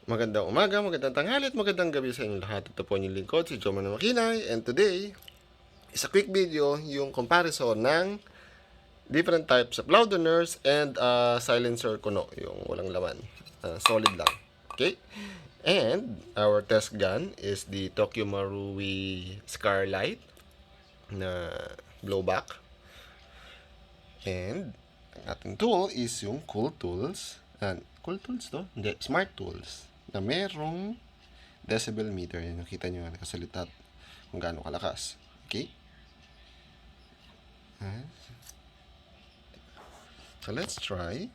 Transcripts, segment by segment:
Magandang umaga, magandang tanghali at magandang gabi sa inyong lahat. Ito po yung lingkod, si Joman Makinay. And today, is a quick video yung comparison ng different types of loudeners and silencer kuno, yung walang laman. Solid lang. Okay? And our test gun is the Tokyo Marui Scarlight na blowback. And ang ating tool is yung Cool Tools. Cool Tools to? Hindi, Smart Tools. Na merong decibel meter. Yan, nakita nyo nga nakasalitat kung gaano kalakas. Okay? So let's try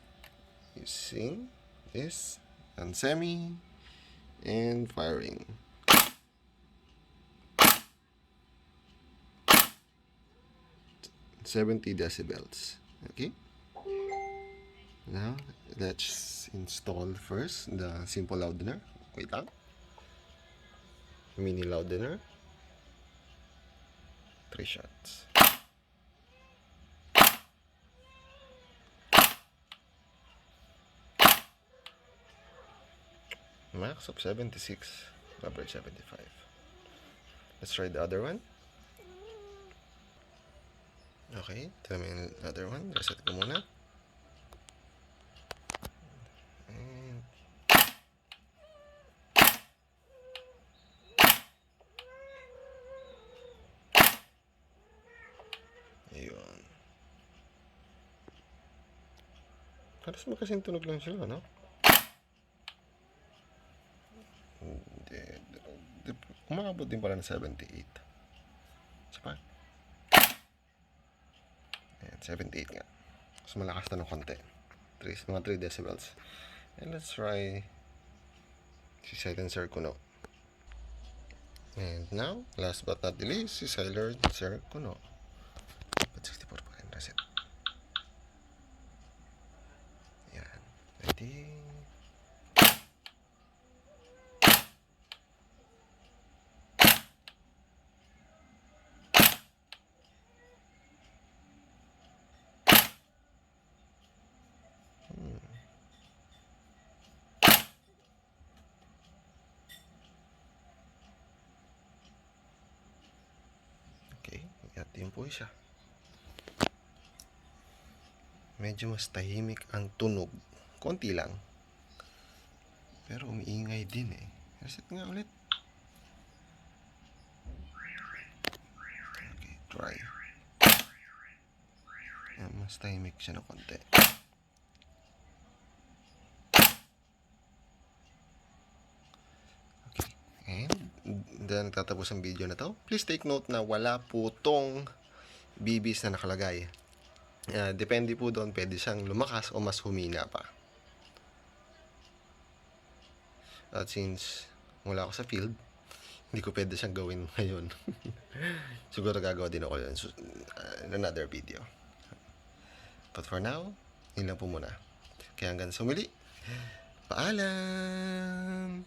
using this and semi and firing. $70 decibels. Okay? Now, let's install first the simple loudener. Wait lang. Mini loudener. 3 shots. Max of 76. Average 75. Let's try the other one. Okay, ito naman yung other one. Reset ko muna. And ayun. Halos magkasing tunog lang sila, no? Hindi. Umabot din pala ng 78. Isa pa. Ayan, 78 nga. Mas malakas na ng konti. Mga 3 decibels. And let's try si silencer kuno. And now, last but not the least, si silencer kuno. But 64 pa rin. Reset. Ayan. Ready. Okay, at yun po siya. Medyo mas tahimik ang tunog. Konti lang. Pero umiingay din eh. Reset nga ulit. Okay, try. Mas tahimik siya na konti. Okay, and then tatapos ang video na to. Please take note na wala po tong BBs na nakalagay. Depende po doon, pwede siyang lumakas o mas humina pa. At since wala ako sa field, hindi ko pwede siyang gawin ngayon. Siguro gagawa din ako yun in another video. But for now, yun lang po muna. Kaya hanggang sa muli, paalam!